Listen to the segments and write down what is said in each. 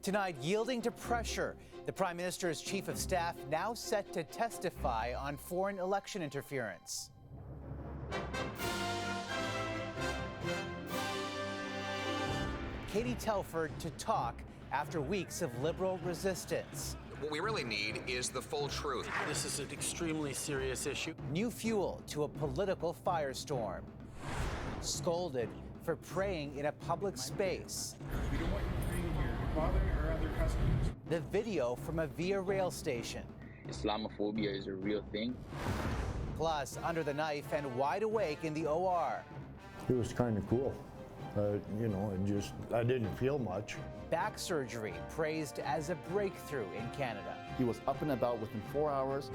Tonight, yielding to pressure, the Prime Minister's Chief of Staff now set to testify on foreign election interference. Katie Telford to talk after weeks of Liberal resistance. What we really need is the full truth. This is an extremely serious issue. New fuel to a political firestorm. Scolded for praying in a public space. We don't want you praying here to bother our other customers. The video from a Via rail station. Islamophobia is a real thing. Plus, under the knife and wide awake in the OR. It was kind of cool. I didn't feel much. Back surgery praised as a breakthrough in Canada. He was up and about within 4 hours.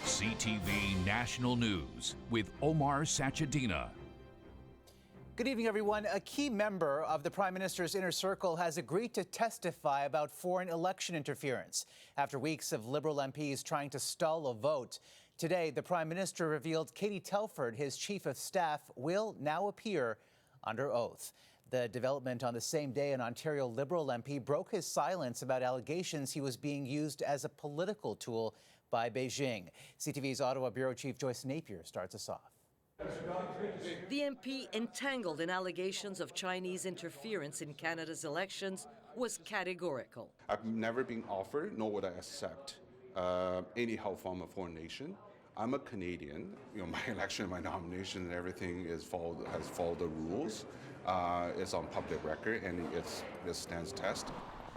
CTV National News with Omar Sachedina. Good evening, everyone. A key member of the Prime Minister's inner circle has agreed to testify about foreign election interference after weeks of Liberal MPs trying to stall a vote. Today, the Prime Minister revealed Katie Telford, his Chief of Staff, will now appear under oath. The development on the same day, an Ontario Liberal MP broke his silence about allegations he was being used as a political tool by Beijing. CTV's Ottawa Bureau Chief Joyce Napier starts us off. The MP, entangled in allegations of Chinese interference in Canada's elections, was categorical. I've never been offered, nor would I accept any help from a foreign nation. I'm a Canadian. My election, my nomination, and everything has followed the rules. It's on public record, and it stands test.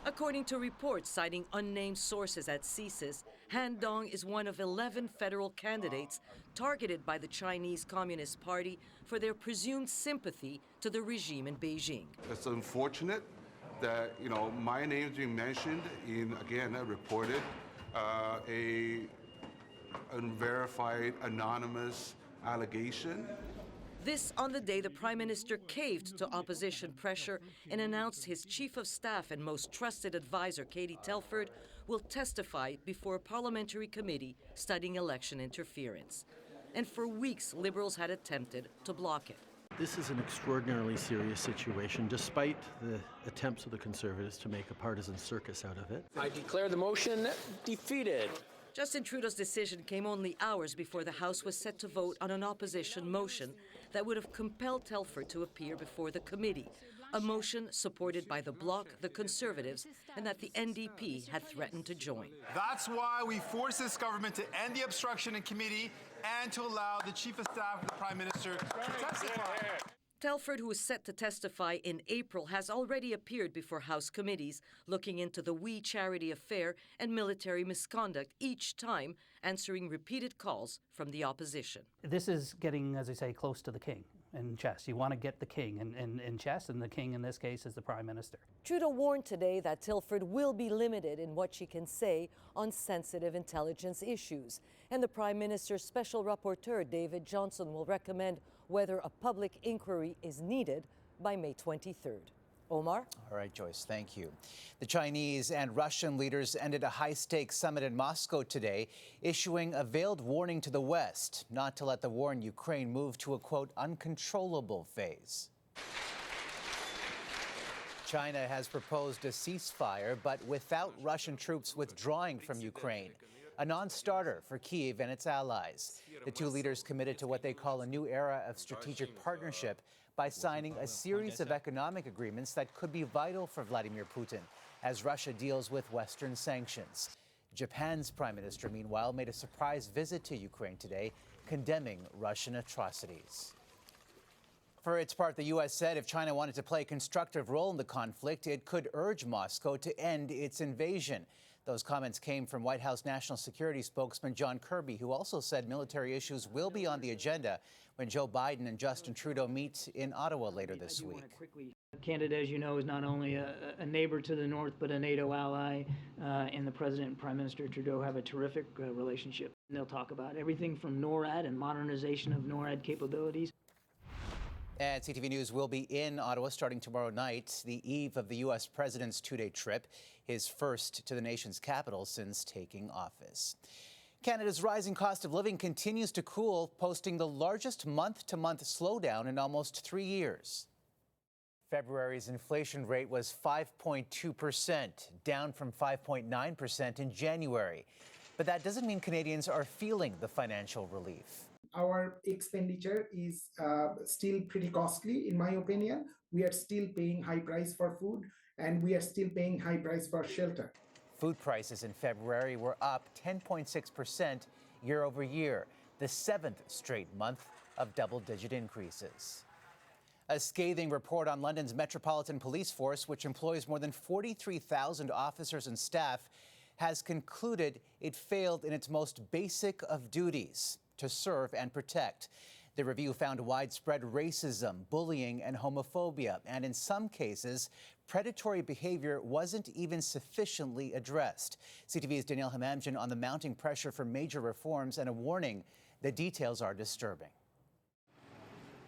According to reports citing unnamed sources at CSIS, Han Dong is one of 11 federal candidates targeted by the Chinese Communist Party for their presumed sympathy to the regime in Beijing. It's unfortunate that my name is being mentioned in, again, a reported, a unverified, anonymous allegation. This on the day the Prime Minister caved to opposition pressure and announced his Chief of Staff and most trusted advisor, Katie Telford, will testify before a parliamentary committee studying election interference. And for weeks, Liberals had attempted to block it. This is an extraordinarily serious situation, despite the attempts of the Conservatives to make a partisan circus out of it. I declare the motion defeated. Justin Trudeau's decision came only hours before the House was set to vote on an opposition motion that would have compelled Telford to appear before the committee, a motion supported by the Bloc, the Conservatives, and that the NDP had threatened to join. That's why we forced this government to end the obstruction in committee and to allow the Chief of Staff of the Prime Minister to testify. Telford, who is set to testify in April, has already appeared before House committees looking into the We Charity affair and military misconduct, each time answering repeated calls from the opposition. This is getting, as I say, close to the king in chess. You want to get the king in chess, and the king in this case is the Prime Minister. Trudeau warned today that Telford will be limited in what she can say on sensitive intelligence issues. And the Prime Minister's Special Rapporteur, David Johnston, will recommend whether a public inquiry is needed by May 23rd. Omar? All right, Joyce, thank you. The Chinese and Russian leaders ended a high-stakes summit in Moscow today, issuing a veiled warning to the West not to let the war in Ukraine move to a, quote, uncontrollable phase. China has proposed a ceasefire, but without Russian troops withdrawing from Ukraine, a non-starter for Kyiv and its allies. The two leaders committed to what they call a new era of strategic partnership by signing a series of economic agreements that could be vital for Vladimir Putin as Russia deals with Western sanctions. Japan's Prime Minister, meanwhile, made a surprise visit to Ukraine today, condemning Russian atrocities. For its part, the U.S. said if China wanted to play a constructive role in the conflict, it could urge Moscow to end its invasion. Those comments came from White House National Security spokesman John Kirby, who also said military issues will be on the agenda when Joe Biden and Justin Trudeau meet in Ottawa later this week. Canada, as you know, is not only a neighbor to the north, but a NATO ally, and the President and Prime Minister Trudeau have a terrific relationship. And they'll talk about everything from NORAD and modernization of NORAD capabilities. And CTV News will be in Ottawa starting tomorrow night, the eve of the U.S. president's two-day trip, his first to the nation's capital since taking office. Canada's rising cost of living continues to cool, posting the largest month-to-month slowdown in almost 3 years. February's inflation rate was 5.2%, down from 5.9% in January. But that doesn't mean Canadians are feeling the financial relief. Our expenditure is still pretty costly, in my opinion. We are still paying high price for food, and we are still paying high price for shelter. Food prices in February were up 10.6% year over year, the 7th straight month of double-digit increases. A scathing report on London's Metropolitan Police Force, which employs more than 43,000 officers and staff, has concluded it failed in its most basic of duties, to serve and protect. The review found widespread racism, bullying, and homophobia, and in some cases, predatory behavior wasn't even sufficiently addressed. CTV's Danielle Hamamjian on the mounting pressure for major reforms and a warning: the details are disturbing.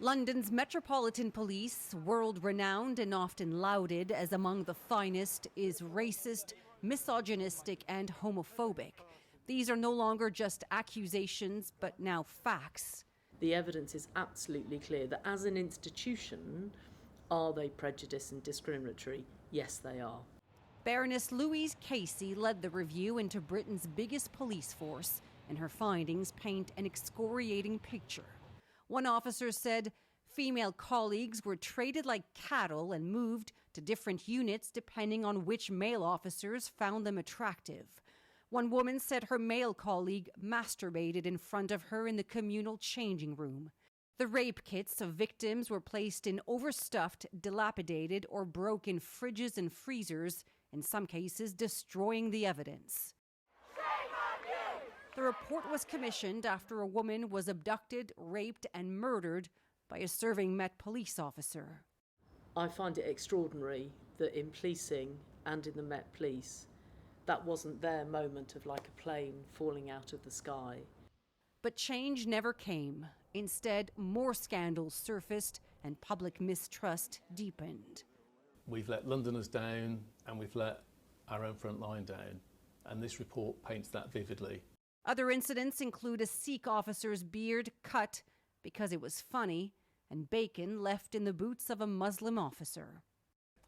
London's Metropolitan Police, world-renowned and often lauded as among the finest, is racist, misogynistic, and homophobic. These are no longer just accusations, but now facts. The evidence is absolutely clear that as an institution, are they prejudiced and discriminatory? Yes, they are. Baroness Louise Casey led the review into Britain's biggest police force, and her findings paint an excoriating picture. One officer said female colleagues were treated like cattle and moved to different units depending on which male officers found them attractive. One woman said her male colleague masturbated in front of her in the communal changing room. The rape kits of victims were placed in overstuffed, dilapidated, or broken fridges and freezers, in some cases destroying the evidence. The report was commissioned after a woman was abducted, raped, and murdered by a serving Met police officer. I find it extraordinary that in policing and in the Met Police, that wasn't their moment of like a plane falling out of the sky. But change never came. Instead, more scandals surfaced and public mistrust deepened. We've let Londoners down and we've let our own front line down, and this report paints that vividly. Other incidents include a Sikh officer's beard cut because it was funny and bacon left in the boots of a Muslim officer.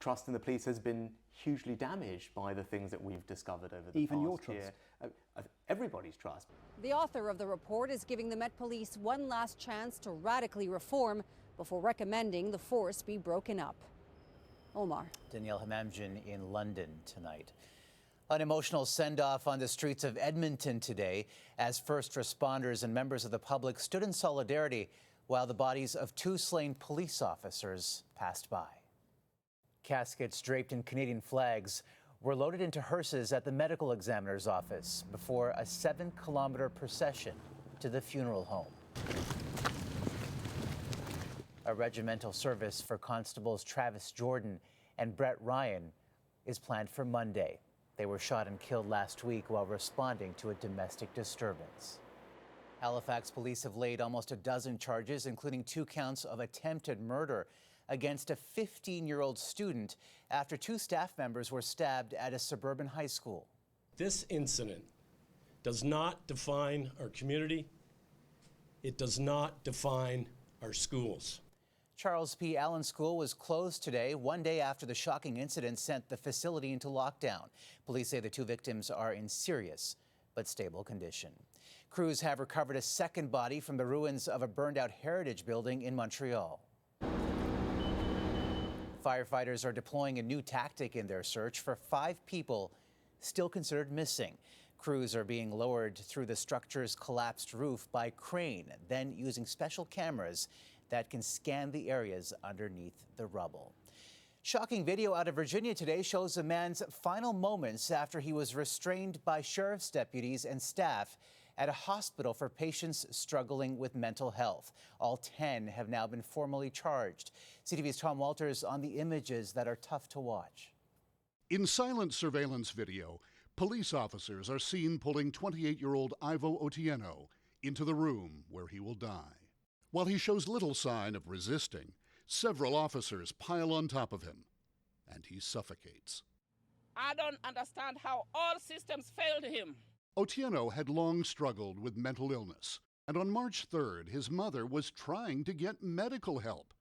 Trust in the police has been hugely damaged by the things that we've discovered over the Even past your trust? year. Everybody's trust. The author of the report is giving the Met Police one last chance to radically reform before recommending the force be broken up. Omar. Danielle Hamamjian in London tonight. An emotional send-off on the streets of Edmonton today as first responders and members of the public stood in solidarity while the bodies of 2 slain police officers passed by. Caskets draped in Canadian flags were loaded into hearses at the medical examiner's office before a 7-kilometer procession to the funeral home. A regimental service for Constables Travis Jordan and Brett Ryan is planned for Monday. They were shot and killed last week while responding to a domestic disturbance. Halifax police have laid almost a dozen charges, including 2 counts of attempted murder against a 15-year-old student after 2 staff members were stabbed at a suburban high school. This incident does not define our community. It does not define our schools. Charles P. Allen School was closed today, 1 day after the shocking incident sent the facility into lockdown. Police say the 2 victims are in serious but stable condition. Crews have recovered a second body from the ruins of a burned-out heritage building in Montreal. Firefighters are deploying a new tactic in their search for 5 people still considered missing. Crews are being lowered through the structure's collapsed roof by crane, then using special cameras that can scan the areas underneath the rubble. Shocking video out of Virginia today shows a man's final moments after he was restrained by sheriff's deputies and staff at a hospital for patients struggling with mental health. All 10 have now been formally charged. CTV's Tom Walters on the images that are tough to watch. In silent surveillance video, police officers are seen pulling 28-year-old Irvo Otieno into the room where he will die. While he shows little sign of resisting, several officers pile on top of him, and he suffocates. I don't understand how all systems failed him. Otieno had long struggled with mental illness, and on March 3rd, his mother was trying to get medical help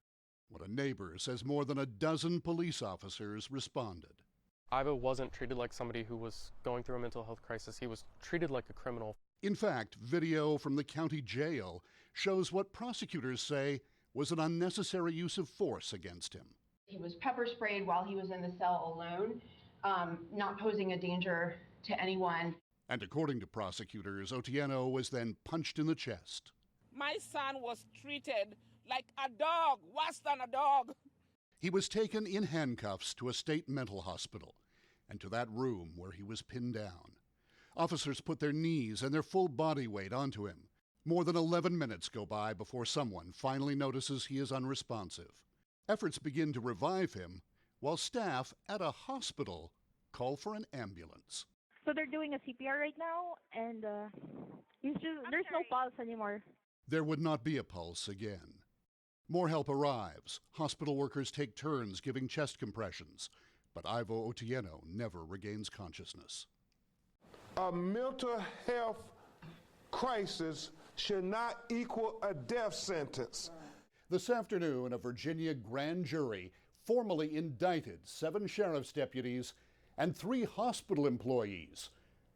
when a neighbor says more than a dozen police officers responded. Irvo wasn't treated like somebody who was going through a mental health crisis. He was treated like a criminal. In fact, video from the county jail shows what prosecutors say was an unnecessary use of force against him. He was pepper sprayed while he was in the cell alone, not posing a danger to anyone. And according to prosecutors, Otieno was then punched in the chest. My son was treated like a dog, worse than a dog. He was taken in handcuffs to a state mental hospital and to that room where he was pinned down. Officers put their knees and their full body weight onto him. More than 11 minutes go by before someone finally notices he is unresponsive. Efforts begin to revive him, while staff at a hospital call for an ambulance. So they're doing a CPR right now, and there's no pulse anymore. There would not be a pulse again. More help arrives. Hospital workers take turns giving chest compressions, but Irvo Otieno never regains consciousness. A mental health crisis should not equal a death sentence. This afternoon, a Virginia grand jury formally indicted 7 sheriff's deputies and 3 hospital employees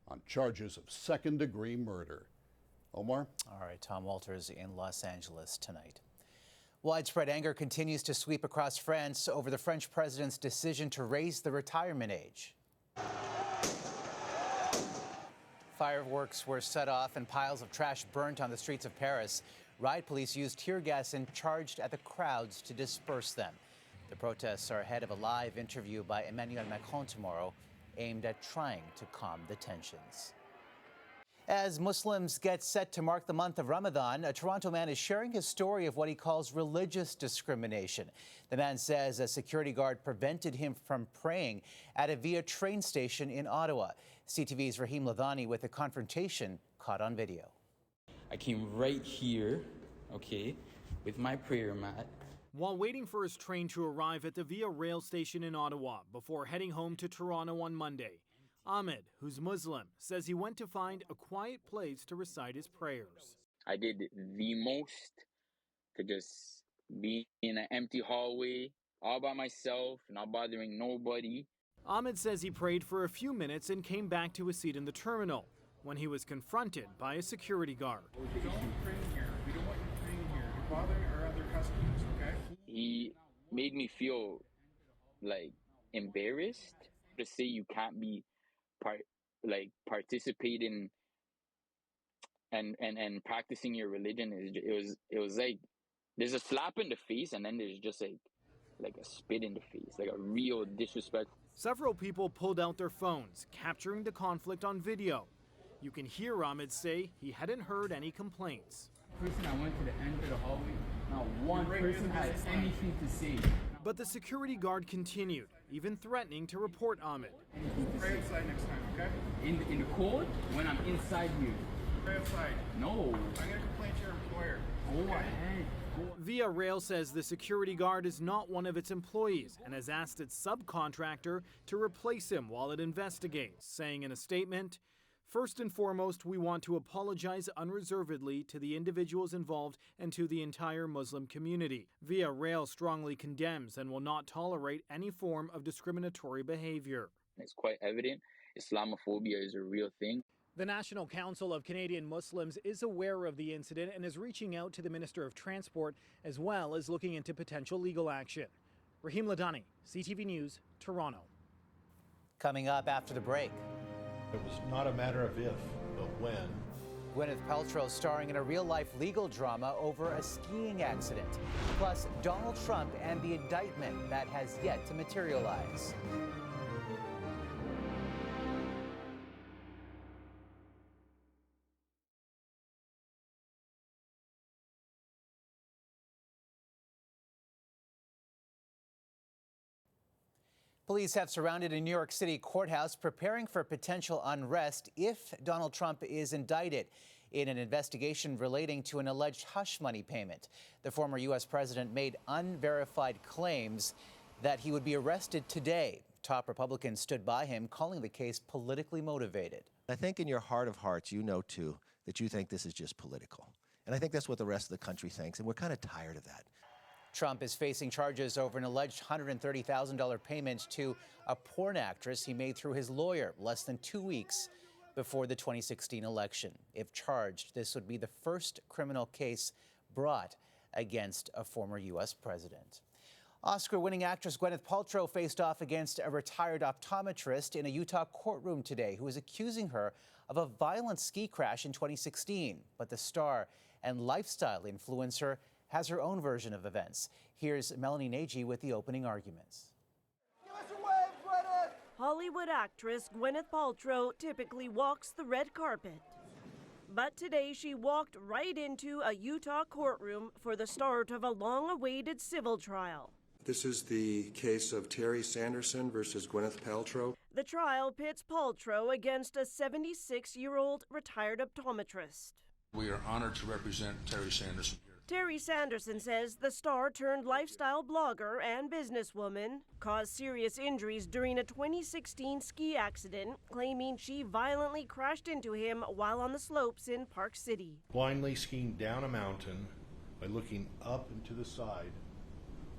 on charges of second-degree murder. Omar? All right, Tom Walters in Los Angeles tonight. Widespread anger continues to sweep across France over the French president's decision to raise the retirement age. Fireworks were set off and piles of trash burnt on the streets of Paris. Riot police used tear gas and charged at the crowds to disperse them. The protests are ahead of a live interview by Emmanuel Macron tomorrow, aimed at trying to calm the tensions. As Muslims get set to mark the month of Ramadan, a Toronto man is sharing his story of what he calls religious discrimination. The man says a security guard prevented him from praying at a Via train station in Ottawa. CTV's Rahim Ladhani with the confrontation caught on video. I came right here, okay, with my prayer mat. While waiting for his train to arrive at the Via rail station in Ottawa before heading home to Toronto on Monday, Ahmed, who's Muslim, says he went to find a quiet place to recite his prayers. I did the most to just be in an empty hallway, all by myself, not bothering nobody. Ahmed says he prayed for a few minutes and came back to a seat in the terminal when he was confronted by a security guard. We don't train here. We don't want you training here. You're bothering our other customers, okay? He made me feel like embarrassed to say you can't be participating and practicing your religion. It was like there's a slap in the face and then there's just like a spit in the face, like a real disrespect. Several people pulled out their phones, capturing the conflict on video. You can hear Ahmed say he hadn't heard any complaints. Person I went to the end of the hallway, not one person had anything to say. But the security guard continued, even threatening to report Ahmed. Pray outside next time, okay? In the cold, when I'm inside here. Pray outside. No. I'm gonna complain to your employer. Go ahead. Via Rail says the security guard is not one of its employees and has asked its subcontractor to replace him while it investigates, saying in a statement, "First and foremost, we want to apologize unreservedly to the individuals involved and to the entire Muslim community. Via Rail strongly condemns and will not tolerate any form of discriminatory behavior." It's quite evident Islamophobia is a real thing. The National Council of Canadian Muslims is aware of the incident and is reaching out to the Minister of Transport as well as looking into potential legal action. Rahim Ladhani, CTV News, Toronto. Coming up after the break. It was not a matter of if, but when. Gwyneth Paltrow starring in a real-life legal drama over a skiing accident. Plus, Donald Trump and the indictment that has yet to materialize. Police have surrounded a New York City courthouse preparing for potential unrest if Donald Trump is indicted in an investigation relating to an alleged hush money payment. The former U.S. president made unverified claims that he would be arrested today. Top Republicans stood by him, calling the case politically motivated. I think in your heart of hearts, you know, too, that you think this is just political. And I think that's what the rest of the country thinks, and we're kind of tired of that. Trump is facing charges over an alleged $130,000 payment to a porn actress he made through his lawyer less than 2 weeks before the 2016 election. If charged, this would be the first criminal case brought against a former U.S. president. Oscar-winning actress Gwyneth Paltrow faced off against a retired optometrist in a Utah courtroom today who is accusing her of a violent ski crash in 2016. But the star and lifestyle influencer has her own version of events. Here's Melanie Nagy with the opening arguments. Give us a wave, Gwyneth! Hollywood actress Gwyneth Paltrow typically walks the red carpet. But today she walked right into a Utah courtroom for the start of a long-awaited civil trial. This is the case of Terry Sanderson versus Gwyneth Paltrow. The trial pits Paltrow against a 76-year-old retired optometrist. We are honored to represent Terry Sanderson here. Terry Sanderson says the star-turned-lifestyle blogger and businesswoman caused serious injuries during a 2016 ski accident, claiming she violently crashed into him while on the slopes in Park City. Blindly skiing down a mountain by looking up and to the side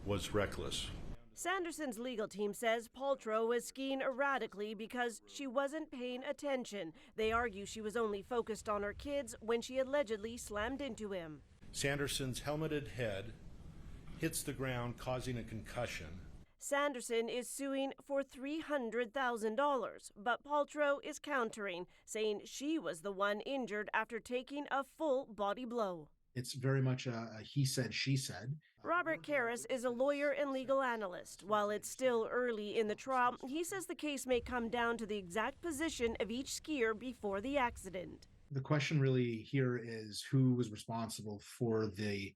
was reckless. Sanderson's legal team says Paltrow was skiing erratically because she wasn't paying attention. They argue she was only focused on her kids when she allegedly slammed into him. Sanderson's helmeted head hits the ground, causing a concussion. Sanderson is suing for $300,000, but Paltrow is countering, saying she was the one injured after taking a full body blow. It's very much a he said, she said. Robert Karras is a lawyer and legal analyst. While it's still early in the trial, he says the case may come down to the exact position of each skier before the accident. The question really here is who was responsible for the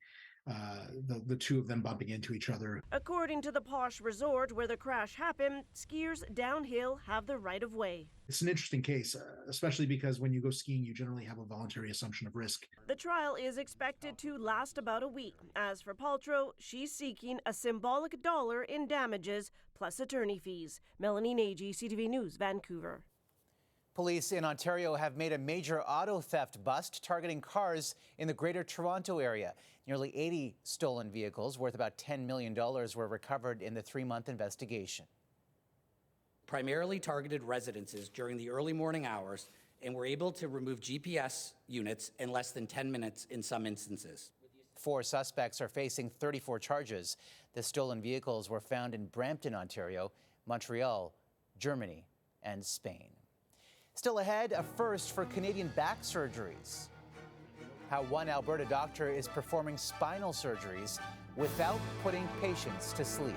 two of them bumping into each other. According to the posh resort where the crash happened, skiers downhill have the right of way. It's an interesting case, especially because when you go skiing, you generally have a voluntary assumption of risk. The trial is expected to last about a week. As for Paltrow, she's seeking a symbolic $1 in damages plus attorney fees. Melanie Nagy, CTV News, Vancouver. Police in Ontario have made a major auto theft bust targeting cars in the Greater Toronto area. Nearly 80 stolen vehicles worth about $10 million were recovered in the 3-month investigation. Primarily targeted residences during the early morning hours and were able to remove GPS units in less than 10 minutes in some instances. 4 suspects are facing 34 charges. The stolen vehicles were found in Brampton, Ontario, Montreal, Germany, and Spain. Still ahead, a first for Canadian back surgeries. How one Alberta doctor is performing spinal surgeries without putting patients to sleep.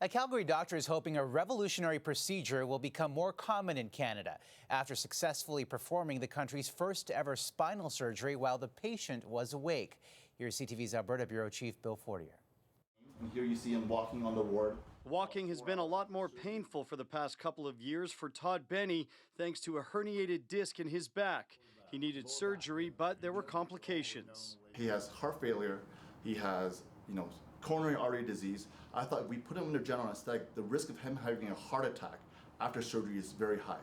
A Calgary doctor is hoping a revolutionary procedure will become more common in Canada after successfully performing the country's first ever spinal surgery while the patient was awake. Here's CTV's Alberta Bureau Chief Bill Fortier. And here you see him walking on the ward. Walking has been a lot more painful for the past couple of years for Todd Benny, thanks to a herniated disc in his back. He needed surgery, but there were complications. He has heart failure. He has, coronary artery disease. I thought if we put him under general anesthetic, the risk of him having a heart attack after surgery is very high.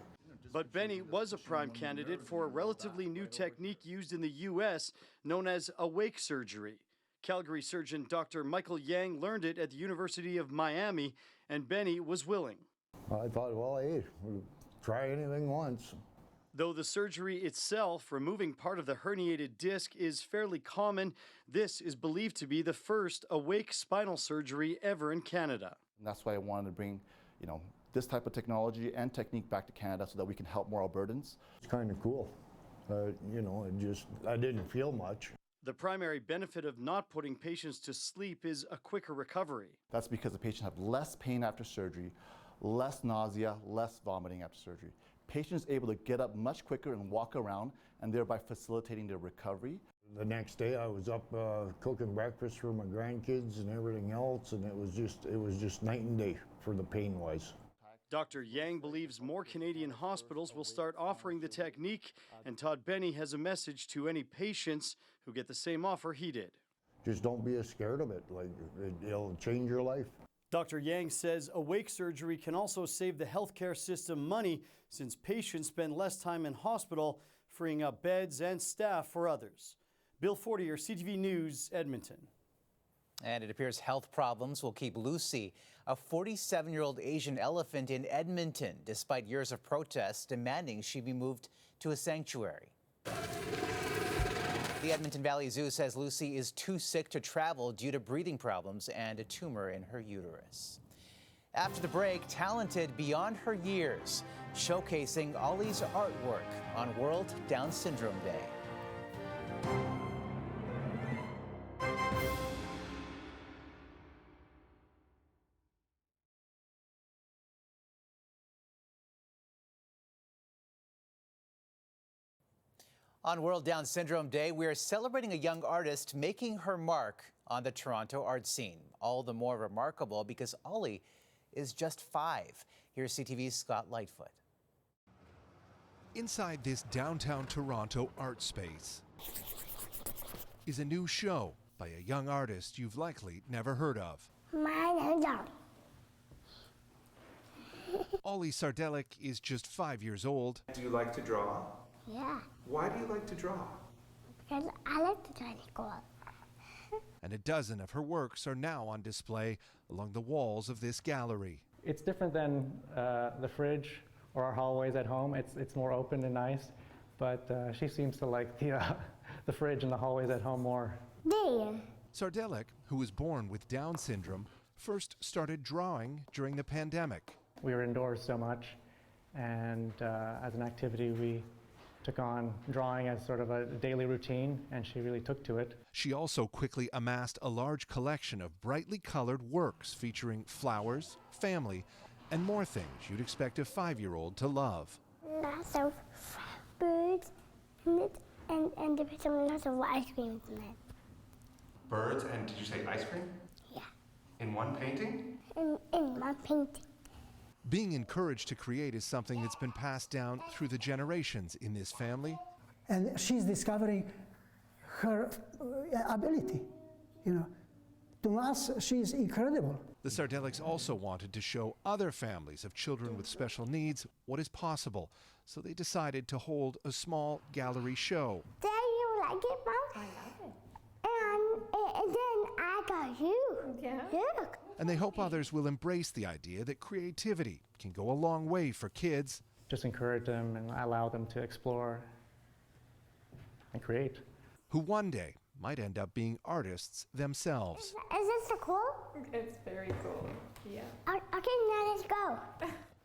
But Benny was a prime candidate for a relatively new technique used in the U.S. known as awake surgery. Calgary surgeon Dr. Michael Yang learned it at the University of Miami, and Benny was willing. I thought, well, hey, we'll try anything once. Though the surgery itself, removing part of the herniated disc, is fairly common, this is believed to be the first awake spinal surgery ever in Canada. And that's why I wanted to bring, this type of technology and technique back to Canada so that we can help more Albertans. It's kind of cool. I didn't feel much. The primary benefit of not putting patients to sleep is a quicker recovery. That's because the patient have less pain after surgery, less nausea, less vomiting after surgery. Patients able to get up much quicker and walk around, and thereby facilitating their recovery. The next day I was up cooking breakfast for my grandkids and everything else, and it was just night and day for the pain-wise. Dr. Yang believes more Canadian hospitals will start offering the technique, and Todd Benny has a message to any patients who get the same offer he did. Just don't be as scared of it. Like, it'll change your life. Dr. Yang says awake surgery can also save the healthcare system money since patients spend less time in hospital, freeing up beds and staff for others. Bill Fortier, CTV News, Edmonton. And it appears health problems will keep Lucy, a 47-year-old Asian elephant in Edmonton, despite years of protests demanding she be moved to a sanctuary. The Edmonton Valley Zoo says Lucy is too sick to travel due to breathing problems and a tumor in her uterus. After the break, talented beyond her years, showcasing Ollie's artwork on World Down Syndrome Day. On World Down Syndrome Day, we are celebrating a young artist making her mark on the Toronto art scene. All the more remarkable because Ollie is just 5. Here's CTV's Scott Lightfoot. Inside this downtown Toronto art space is a new show by a young artist you've likely never heard of. My name's Ollie. Ollie Sardelic is just 5 years old. Do you like to draw? Yeah. Why do you like to draw? Because I like to try to school. And a dozen of her works are now on display along the walls of this gallery. It's different than the fridge or our hallways at home. It's more open and nice, but she seems to like the fridge and the hallways at home more. Sardelic, who was born with Down syndrome, first started drawing during the pandemic. We were indoors so much, and as an activity we took on drawing as sort of a daily routine, and she really took to it. She also quickly amassed a large collection of brightly colored works featuring flowers, family, and more things you'd expect a 5-year-old to love. Lots of birds in it, and there's lots of ice cream in it. Birds, and did you say ice cream? Yeah. In one painting? In one painting. Being encouraged to create is something that's been passed down through the generations in this family. And she's discovering her ability, To us, she's incredible. The Sardelics also wanted to show other families of children with special needs what is possible, so they decided to hold a small gallery show. Dad, you like it, Mom? I love it. And then I got you. Yeah. Look. And they hope others will embrace the idea that creativity can go a long way for kids. Just encourage them and allow them to explore and create. Who one day might end up being artists themselves. Is this so cool? It's very cool, yeah. Okay, now let's go.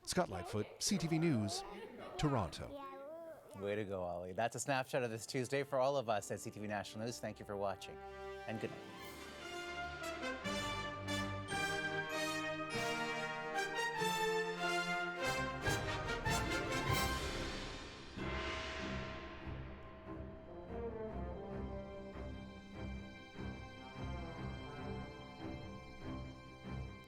Scott Lightfoot, CTV News, Toronto. Way to go, Ollie. That's a snapshot of this Tuesday for all of us at CTV National News. Thank you for watching, and good night.